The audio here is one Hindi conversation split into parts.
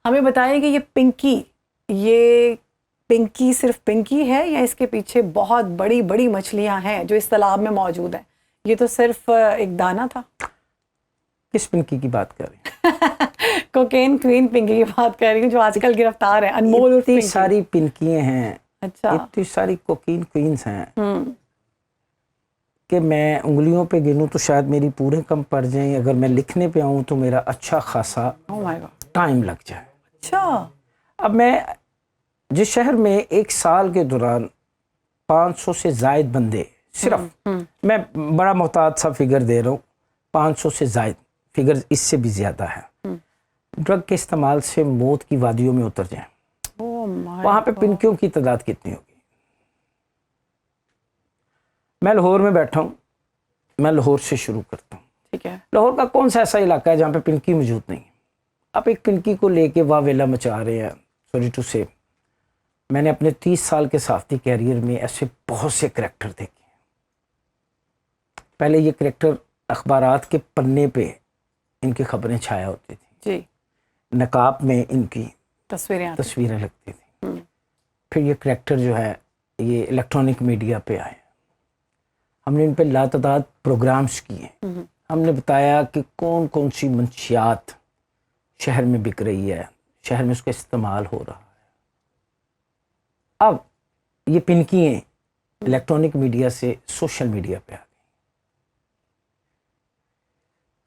हमें बताइए कि ये पिंकी सिर्फ पिंकी है या इसके पीछे बहुत बड़ी बड़ी मछलियां हैं जो इस तालाब में मौजूद हैं? ये तो सिर्फ एक दाना था। किस पिंकी की बात कर रही हैं? कोकेन क्वीन पिंकी की बात कर रही हूँ जो आजकल गिरफ्तार है, अनमोल उर्फ इतनी पिंकी। सारी पिंकियां हैं, अच्छा। इतनी सारी कोकीन क्वींस हैं कि मैं उंगलियों पे गिनूं तो शायद मेरी पूरे कम पड़ जाएं। अगर मैं लिखने पे आऊं तो मेरा अच्छा खासा टाइम लग जाए। अच्छा। अब मैं जिस शहर में एक साल के दौरान 500 से जायद बंदे सिर्फ, मैं बड़ा मोहतात सा फिगर दे रहा हूँ, 500 से जायद, फिगर इससे भी ज्यादा है, ड्रग के इस्तेमाल से मौत की वादियों में उतर जाएं, वहां पे पिंकियों की तादाद कितनी होगी? मैं लाहौर में बैठा हूँ, मैं लाहौर से शुरू करता हूँ। ठीक है। लाहौर का कौन सा ऐसा इलाका है जहाँ पे पिंकी मौजूद नहीं है? आप एक पिंकी को लेके वावेला मचा रहे हैं। सॉरी टू से, मैंने अपने 30 साल के सहाफ़ती कैरियर में ऐसे बहुत से करैक्टर देखे। पहले ये करैक्टर अखबारात के पन्ने पे इनकी खबरें छाया होती थी जी, नकाब में इनकी तस्वीरें लगती थी। फिर ये करैक्टर जो है ये इलेक्ट्रॉनिक मीडिया पे आए, हमने इन पे लातादाद प्रोग्राम्स किए, हमने बताया कि कौन कौन सी मंशियात शहर में बिक रही है, शहर में उसका इस्तेमाल हो रहा है। अब ये पिंकियाँ इलेक्ट्रॉनिक मीडिया से सोशल मीडिया पे आ गई।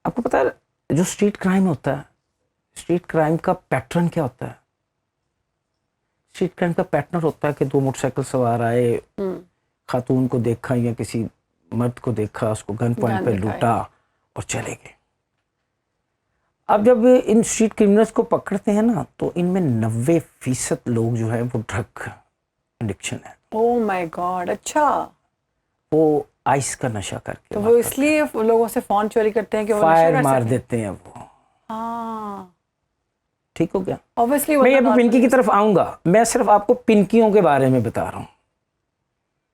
आपको पता है जो स्ट्रीट क्राइम होता है, स्ट्रीट क्राइम का पैटर्न क्या होता है? स्ट्रीट क्राइम का पैटर्न होता है कि दो मोटरसाइकिल सवार आए, खातून को देखा या किसी मर्द को देखा, उसको गन पॉइंट पे लूटा और चले गए। अब जब इन स्ट्रीट क्रिमिनल्स को पकड़ते हैं ना, तो इनमें 90% लोग जो है वो ड्रग एडिक्शन है। Oh my God. अच्छा, वो आइस का नशा करके, तो वो इसलिए लोगों से फोन चोरी करते हैं कि वो फायर मार देते हैं वो। हाँ, ठीक हो गया। ऑब्वियसली मैं अभी पिंकी की तरफ आऊंगा, मैं सिर्फ आपको पिंकियों के बारे में बता रहा हूँ।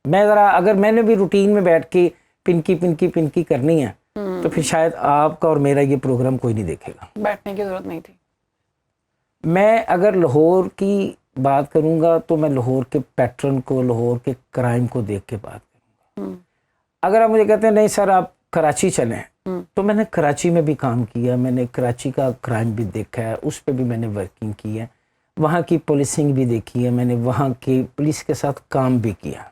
मैं ज़रा, अगर मैंने भी रूटीन में बैठ के पिंकी पिंकी पिंकी करनी है तो फिर शायद आपका और मेरा ये प्रोग्राम कोई नहीं देखेगा, बैठने की जरूरत नहीं थी। मैं अगर लाहौर की बात करूंगा तो मैं लाहौर के पैटर्न को, लाहौर के क्राइम को देख के बात करूंगा। अगर आप मुझे कहते हैं नहीं सर आप कराची चलें, तो मैंने कराची में भी काम किया, मैंने कराची का क्राइम भी देखा है, उस पर भी मैंने वर्किंग की है, वहाँ की पुलिसिंग भी देखी है, मैंने वहाँ की पुलिस के साथ काम भी किया।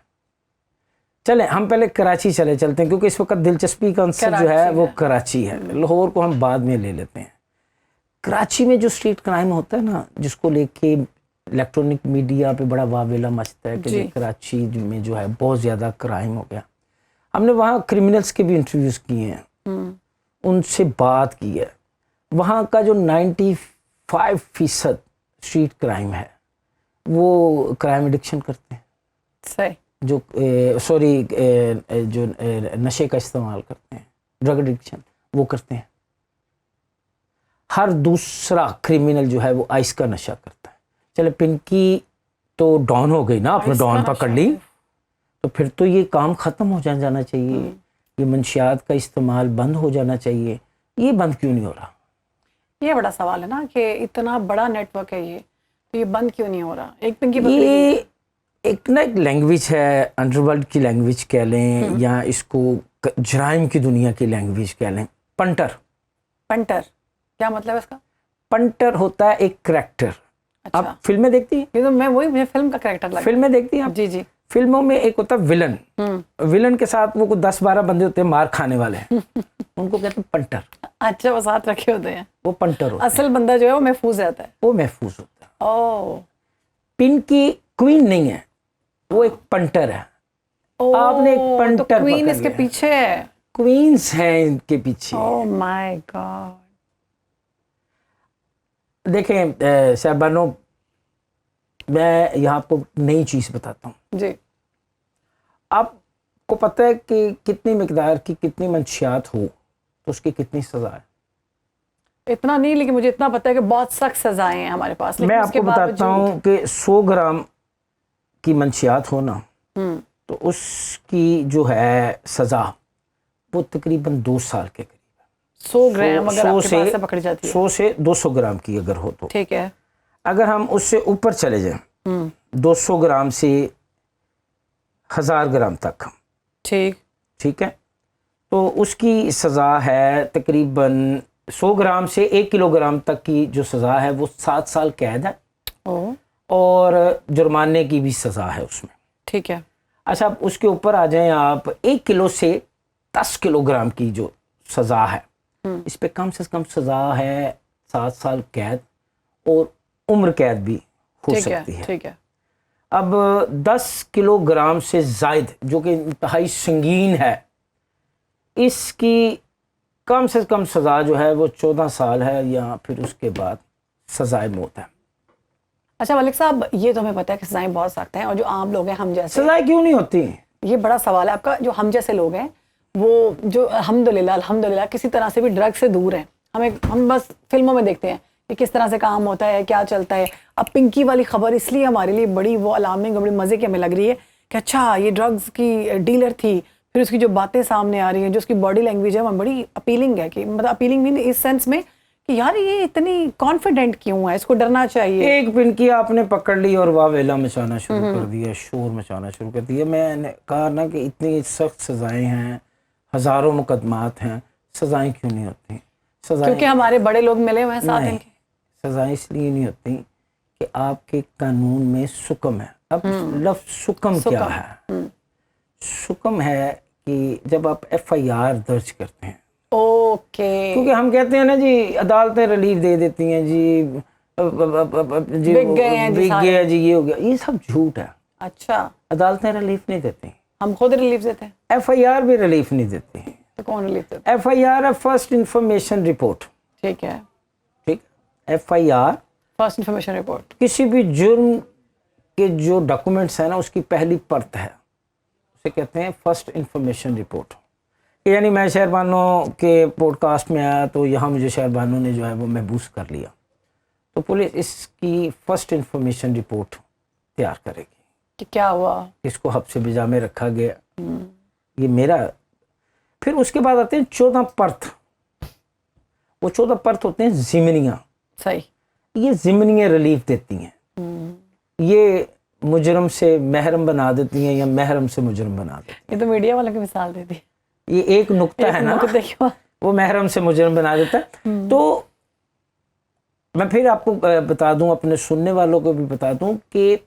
चलें हम पहले कराची चलते हैं क्योंकि इस वक्त दिलचस्पी का आंसर जो है वो कराची है, लाहौर को हम बाद में ले लेते हैं। कराची में जो स्ट्रीट क्राइम होता है ना, जिसको लेके इलेक्ट्रॉनिक मीडिया पे बड़ा वावेला मचता है कि कराची में जो है बहुत ज़्यादा क्राइम हो गया। हमने वहाँ क्रिमिनल्स के भी इंटरव्यूज़ किए हैं, उनसे बात की है। वहाँ का जो 95% स्ट्रीट क्राइम है वो क्राइम एडिक्शन करते हैं। सही। जो जो नशे का इस्तेमाल करते हैं, ड्रग एडिक्शन वो करते हैं। हर दूसरा क्रिमिनल जो है वो आइस का नशा करता है। चले पिंकी तो डॉन हो गई ना, आपने डॉन पकड़ ली, तो फिर तो ये काम ख़त्म हो जाना चाहिए, ये मंशियात का इस्तेमाल बंद हो जाना चाहिए। ये बंद क्यों नहीं हो रहा? ये बड़ा सवाल है ना कि इतना बड़ा नेटवर्क है ये, तो ये बंद क्यों नहीं हो रहा? एक पिंकी ये एक ना एक लैंग्वेज है, अंडरवर्ल्ड की लैंग्वेज कह लें या इसको जराइम की दुनिया की लैंग्वेज कह लें। पंटर क्या मतलब है इसका? पंटर होता है एक करैक्टर। अच्छा। आप फिल्में देखती हैं? ये तो मुझे फिल्म का करैक्टर लगा। फिल्में देखती हैं आप? जी जी। फिल्मों में एक होता है विलन, विलन के साथ वो 10-12 बंदे होते हैं मार खाने वाले उनको कहते हैं पंटर। अच्छा, वो साथ रखे होते हैं, वो पंटर होते हैं। असल बंदा जो है वो महफूज रहता है, वो महफूज होता है। ओह, पिंकी क्वीन नहीं है, वो एक पंटर है। आपने एक पंटर तो क्वीन इसके पीछे है, क्वींस हैं इनके पीछे। Oh my God. देखें साहबानों, मैं यहाँ आपको नई चीज़ बताता हूँ जी। आपको पता है कि कितनी मिकदार की कितनी मंशियात हो तो उसकी कितनी सज़ा है? इतना नहीं, लेकिन मुझे इतना पता है कि बहुत सख्त सजाएं हैं हमारे पास। मैं आपको बताता हूँ कि 100 ग्राम की मंशियात हो ना, तो उसकी जो है सज़ा वो तकरीबन 2 साल के करीब है। 100 ग्राम अगर आपके पास से पकड़ी जाती है, 100 से 200 ग्राम की अगर हो तो ठीक है। अगर हम उससे ऊपर चले जाएं 200 ग्राम से 1000 ग्राम तक, ठीक है, तो उसकी सज़ा है तकरीबन 100 ग्राम से 1 किलोग्राम तक की जो सज़ा है वो 7 साल कैद है और जुर्माने की भी सज़ा है उसमें। ठीक है। अच्छा, अब उसके ऊपर आ जाएं आप 1 किलो से 10 किलोग्राम की जो सज़ा है, इस पे कम से कम सज़ा है 7 साल कैद और उम्र कैद भी हो सकती है। ठीक है। अब 10 किलोग्राम से ज़ायद जो कि इंतहाई संगीन है, इसकी कम से कम सज़ा जो है वो 14 साल है या फिर उसके बाद सज़ाए मौत है। अच्छा मलिक साहब, ये तो हमें पता है कि सज़ाएं बहुत सख्त हैं और जो आम लोग हैं हम जैसे, सज़ाएं क्यों नहीं होती? ये बड़ा सवाल है आपका। जो हम जैसे लोग हैं वो जो अल्हम्दुलिल्लाह किसी तरह से भी ड्रग से दूर हैं। हम बस फिल्मों में देखते हैं कि किस तरह से काम होता है, क्या चलता है। अब पिंकी वाली खबर इसलिए हमारे लिए बड़ी वो अलार्मिंग, बड़ी मज़े की हमें लग रही है कि अच्छा ये ड्रग्स की डीलर थी, फिर उसकी जो बातें सामने आ रही हैं, जो उसकी बॉडी लैंग्वेज है वो बड़ी अपीलिंग है। कि मतलब अपीलिंग भी इस सेंस में कि यार ये इतनी कॉन्फिडेंट क्यों है, इसको डरना चाहिए। एक पिंकी आपने पकड़ ली और वावेला मचाना शुरू कर दिया, शोर मचाना शुरू कर दिया। मैंने कहा ना कि इतनी सख्त सज़ाएं हैं, हज़ारों मुकदमात हैं, सज़ाएं क्यों नहीं होती? सज़ाएं क्योंकि हमारे बड़े लोग मिले हुए हैं साथ नहीं, इनके। सज़ाएं इसलिए नहीं होती कि आपके कानून में सुकम है। अब लफ्ज़ सुकम क्या है? सुकम है कि जब आप FIR दर्ज करते हैं, ओके, क्योंकि हम कहते हैं ना जी अदालतें रिलीफ दे देती हैं जी, बिक गए हैं जी सारे। गया जी, ये हो गया, ये सब झूठ है। अच्छा, अदालतें रिलीफ नहीं देती, हम खुद रिलीफ देते हैं। FIR भी रिलीफ नहीं देती। तो कौन रिलीफ देता FIR है फर्स्ट इंफॉर्मेशन रिपोर्ट, ठीक है, ठीक। FIR first information report. किसी भी जुर्म के जो डॉक्यूमेंट्स है ना उसकी पहली परत है, उसे कहते हैं फर्स्ट इंफॉर्मेशन रिपोर्ट। यानी मैं शहरबानों के पॉडकास्ट में आया तो यहाँ मुझे शहरबानों ने जो है वो महबूस कर लिया, तो पुलिस इसकी फर्स्ट इंफॉर्मेशन रिपोर्ट तैयार करेगी कि क्या हुआ, इसको हब्से बिजा में रखा गया, ये मेरा। फिर उसके बाद आते हैं 14 परत। वो 14 परत होते हैं ज़िमनियाँ। सही, ये ज़िमनियाँ रिलीफ देती हैं, ये मुजरम से महरम बना देती हैं या महरम से मुजरम बना देती हैं। ये तो मीडिया वालों की मिसाल दे दी। ये एक नुक्ता है ना, वो महरम से मुजरम बना देता है। तो मैं फिर आपको बता दूं, अपने सुनने वालों को भी बता दूं कि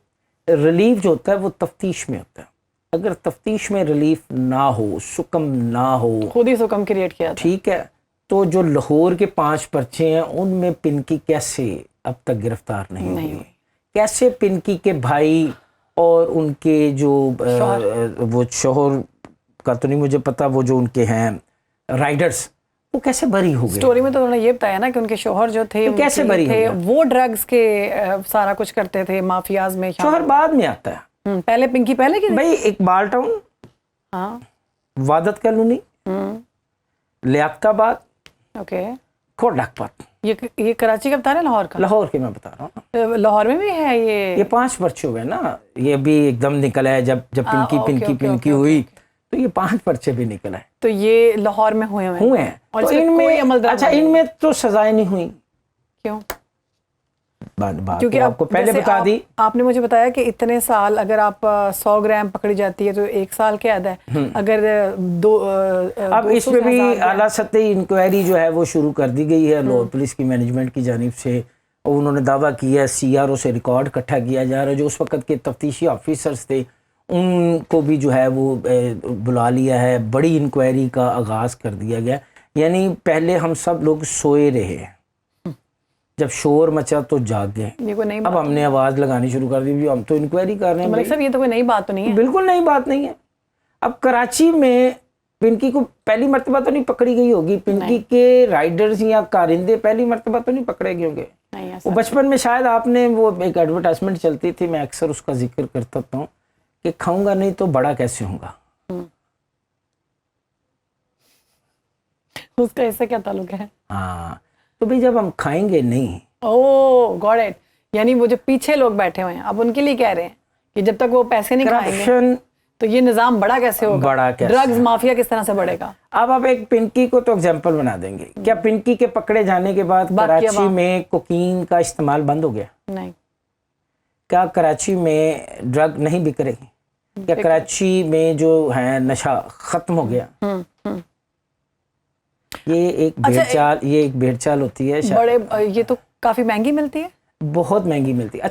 रिलीफ जो होता है वो तफ्तीश में होता है। अगर तफ्तीश में रिलीफ ना हो, सुकम ना हो, खुद ही सुकम क्रिएट किया था, ठीक है, तो जो लाहौर के 5 पर्चे हैं उनमें पिंकी कैसे अब तक गिरफ्तार नहीं हुई? कैसे पिंकी के भाई और उनके जो वो शोहर का तो नहीं मुझे पता, वो जो उनके हैं राइडर्स, वो कैसे बरी हो गए? स्टोरी में तो उन्होंने ये बताया ना कि उनके शोहर जो थे तो कैसे बरी थे, वो ड्रग्स के सारा कुछ करते थे, माफियाज में। शोहर बाद में आता है, पहले पिंकी पहले की भाई इकबाल टाउन, हाँ, वादत कॉलोनी, लियाकताबाद, ओके, खोड़लखपत। ये कराची का बता रहे हैं, लाहौर का? लाहौर के मैं बता रहा हूँ। लाहौर में भी है ये 5 पर्चे हुए ना, ये भी एकदम निकला है जब पिंकी हुई तो ये 5 पर्चे भी निकला है। तो ये लाहौर में हुए हैं। और तो इनमें अच्छा, इनमें तो सजाएं नहीं हुई, क्यों? क्योंकि तो आपको पहले बता दी। आपने मुझे बताया कि इतने साल, अगर आप 100 ग्राम पकड़ी जाती है तो 1 साल कैद है। अगर अब इसमें भी आला सतही इंक्वायरी जो है वो शुरू कर दी गई है लाहौर पुलिस की मैनेजमेंट की जानिब से, और उन्होंने दावा किया है CRO से रिकॉर्ड इकट्ठा किया जा रहा है। जो उस वक्त के तफ्तीशी ऑफिसर्स थे उनको भी जो है वो बुला लिया है, बड़ी इंक्वायरी का आगाज़ कर दिया गया। यानी पहले हम सब लोग सोए रहे, जब शोर मचा तो जाग गए, अब हमने आवाज़ लगानी शुरू कर दी, हम तो इंक्वायरी कर रहे हैं। मलिक साहब, ये तो कोई नई बात तो नहीं है? बिल्कुल नई बात नहीं है। अब कराची में पिंकी को पहली मर्तबा तो नहीं पकड़ी गई होगी, पिंकी के राइडर्स या कारिंदे पहली मर्तबा तो नहीं पकड़े गए होंगे। वो बचपन में शायद आपने वो एक एडवर्टाइजमेंट चलती थी, मैं अक्सर उसका जिक्र करता हूँ कि खाऊंगा नहीं तो बड़ा कैसे होऊंगा। उसका इससे क्या ताल्लुक है? हाँ, तो भाई जब हम खाएंगे नहीं। ओह गॉट इट। यानी वो जो पीछे लोग बैठे हुए हैं अब उनके लिए कह रहे हैं कि जब तक वो पैसे नहीं खाएंगे तो ये निजाम बड़ा कैसे होगा, बड़ा कैसे, ड्रग्स माफिया किस तरह से बढ़ेगा। अब आप एक पिंकी को तो एग्जांपल बना देंगे, क्या पिंकी के पकड़े जाने के बाद कराची में कोकीन का इस्तेमाल बंद हो गया? नहीं, क्या कराची में ड्रग नहीं बिक रही? क्या कराची में जो है नशा खत्म हो गया? ये एक भेड़चाल, ये एक भेड़चाल होती है। बड़े ये तो काफी महंगी मिलती है, बहुत महंगी मिलती है।